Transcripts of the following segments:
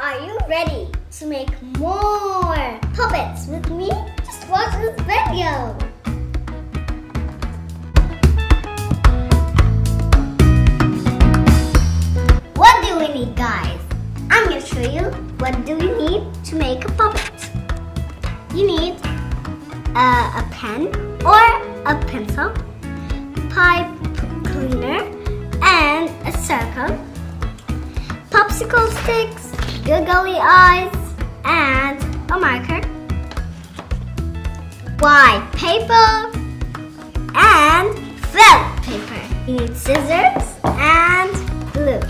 Are you ready to make more puppets with me? Just watch this video. What do we need, guys? I'm going to show you what do we need to make a puppet. You need a pen or a pencil, pipe cleaner, and a circle, popsicle sticks, googly eyes, and a marker, white paper, and felt paper. You need scissors and glue.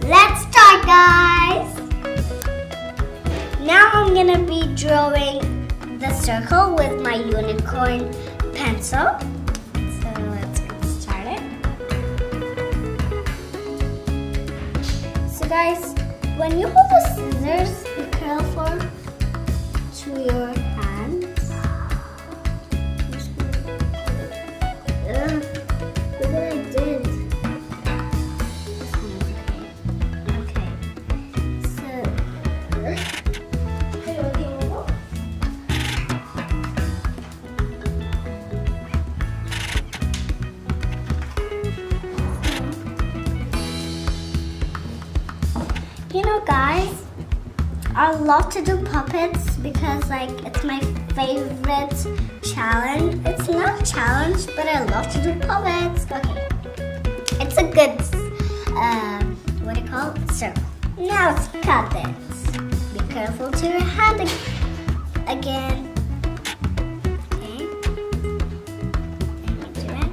Let's start, guys! Now I'm gonna be drawing the circle with my unicorn pencil. So let's get started. So guys, when you hold the scissors, be careful to your hands. Look what I did. Okay. You know, guys, I love to do puppets because it's my favorite challenge. It's not a challenge, but I love to do puppets. Okay, it's a good what do you call it? Circle. Now let's cut this. Be careful to your hand again. Okay, and you do it.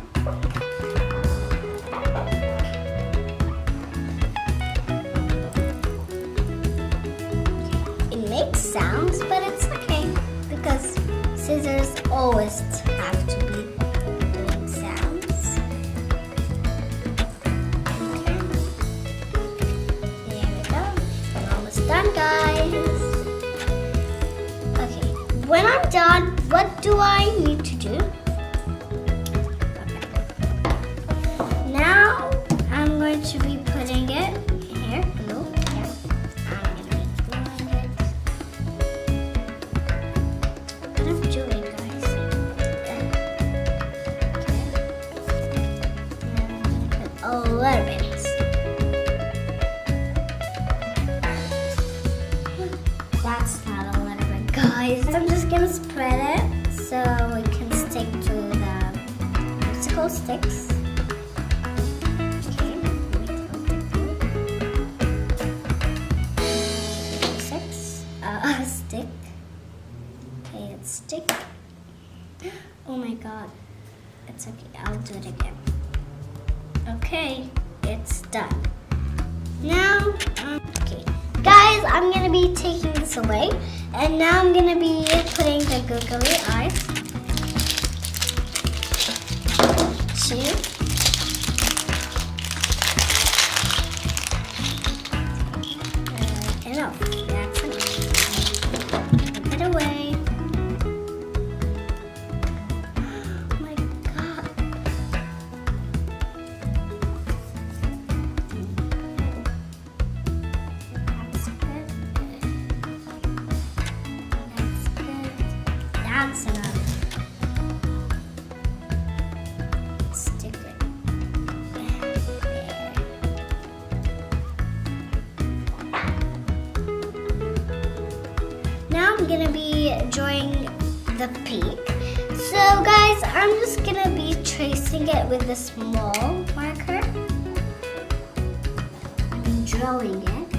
Makes sounds, but it's okay because scissors always have to be doing sounds. Okay. There we go. I'm almost done, guys. Okay, when I'm done, what do I need to do? Okay. Now I'm going to be putting it here. No, here. A little bit. That's not a little bit, guys. I'm just gonna spread it so we can stick to the popsicle sticks. Okay, stick. Okay, let's stick. Oh my god. It's okay, I'll do it again. Okay, it's done. Now, okay. Guys, I'm going to be taking this away. And now I'm going to be putting the googly eyes. 2. Enough. That's enough. Put it away. That's enough. Stick it there. Now I'm gonna be drawing the peak. So guys, I'm just gonna be tracing it with a small marker. I'm drawing it.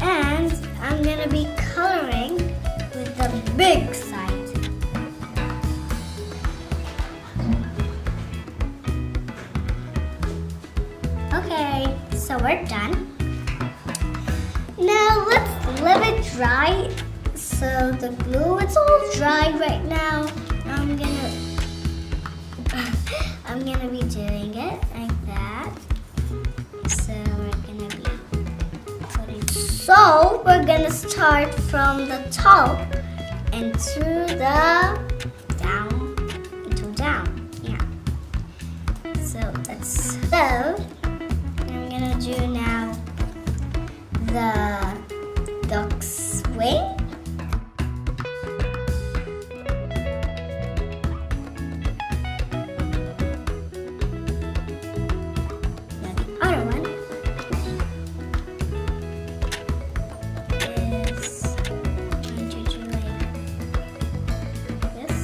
And I'm gonna be coloring with the big side. Okay, so we're done. Now let's let it dry. So the glue, it's all dry right now. I'm gonna be doing it like that. So we're gonna be putting. So we're gonna start from the top into the down, yeah. So I'm gonna do now the duck's wing. Now the other one is going to do like this.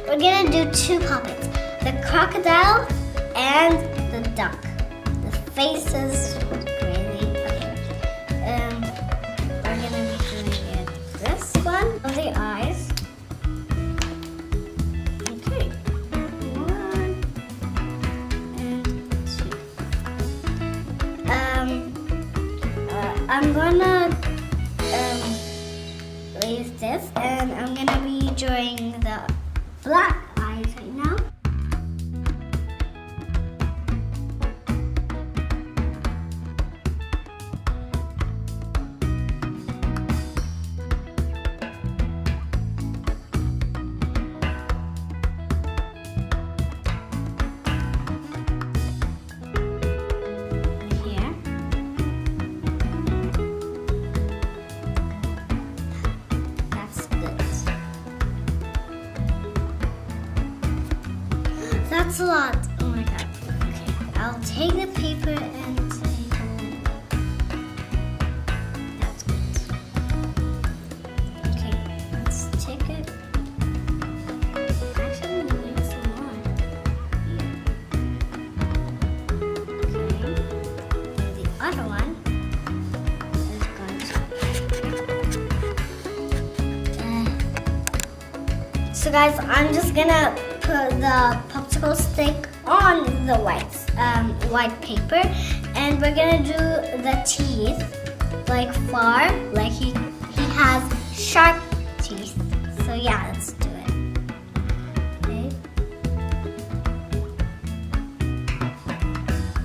We're gonna do two puppets, the crocodile and the duck. The faces was crazy. Okay. We're gonna be doing it this one of the eyes. Okay. 1 and 2. I'm gonna leave this and I'm gonna be drawing the black eyes right now. Here. That's good. That's a lot. Oh my god. Okay. I'll take the paper and take it. That's good. Okay, let's take it. Actually, we need some more. Here. Okay. And the other one is going to. So guys, I'm just gonna put the popsicle stick on the white paper, and we're gonna do the teeth like far, like he has sharp teeth. So yeah, let's do it. Okay.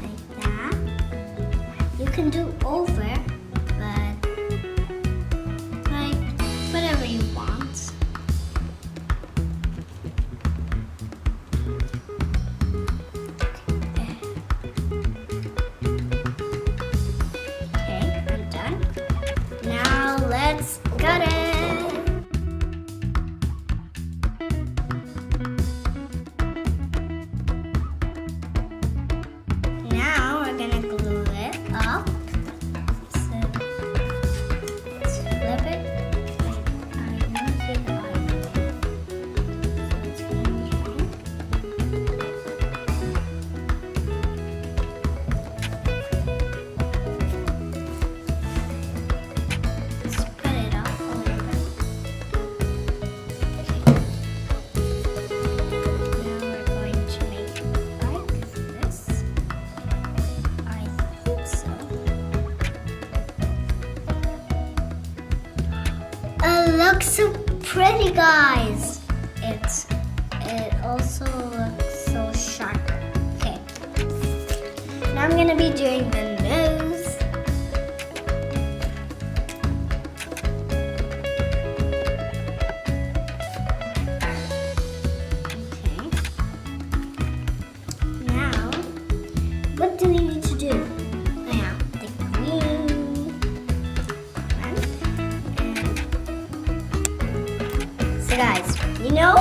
Like that. You can do over, but like whatever you want. Let's cut it. Now we're gonna glue it up. So let's flip it. I don't see the eye. So it's gonna be wrong. Looks so pretty, guys. It also looks so sharp. Okay. Now I'm gonna be doing the nose. Okay. Now, what do we need to do? Now, the green. So guys, you know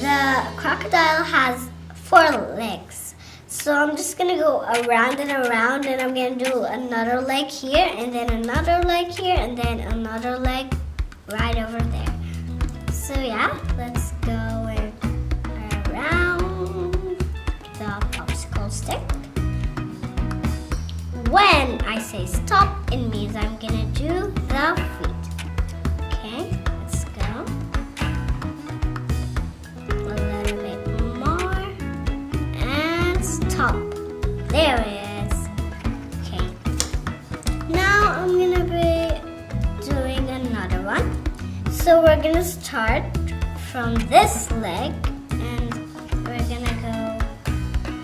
the crocodile has 4 legs. So I'm just gonna go around and around, and I'm gonna do another leg here, and then another leg here, and then another leg right over there. So yeah, let's go around the popsicle stick. When I say stop, it means I'm gonna do the feet. Okay, let's go. A little bit more. And stop. There it is. Okay. Now I'm gonna be doing another one. So we're gonna start from this leg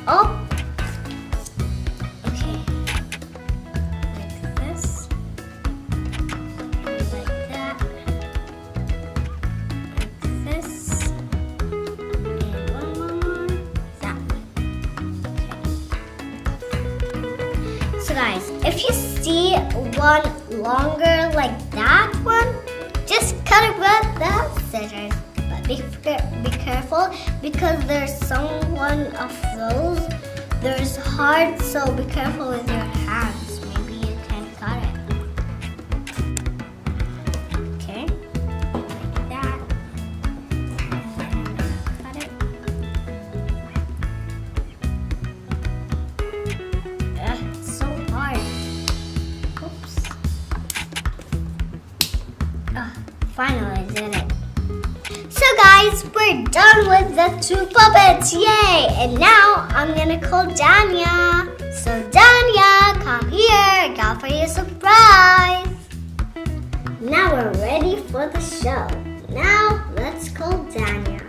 up. Okay. Like this. Like that. Like this. And one more. That one. Okay. So guys, if you see one longer like that one, just cut it with the scissors. But be careful because there's some one of those. There's hard, so be careful with your hands. Maybe you can cut it. Okay, like that. And cut it. It's so hard. Oops. Finally did it. So guys, we're done with the two puppets, yay! And now I'm gonna call Danya. So Danya, come here, I got for you a surprise. Now we're ready for the show. Now let's call Danya.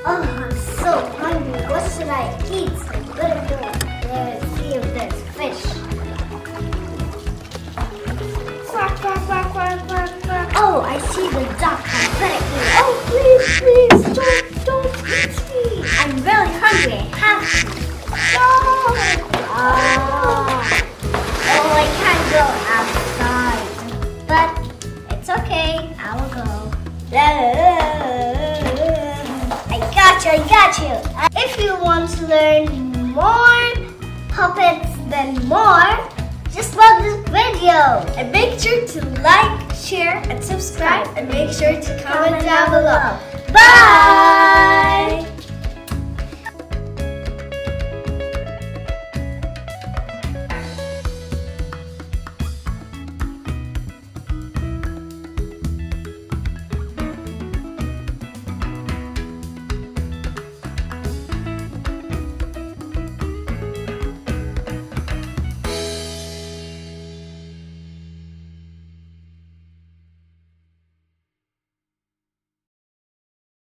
Oh, I'm so hungry. What should I eat? So better go. Let's see if there's fish. Quack, quack, quack, quack, quack, quack. Oh, I see the duck. I better eat. Oh, please, don't eat me. I'm really hungry. I have to. No. Oh, I can't go outside. But it's okay. I will go. I got you. If you want to learn more puppets than more, just love this video. And make sure to like, share, and subscribe. And make sure to comment down below. Bye!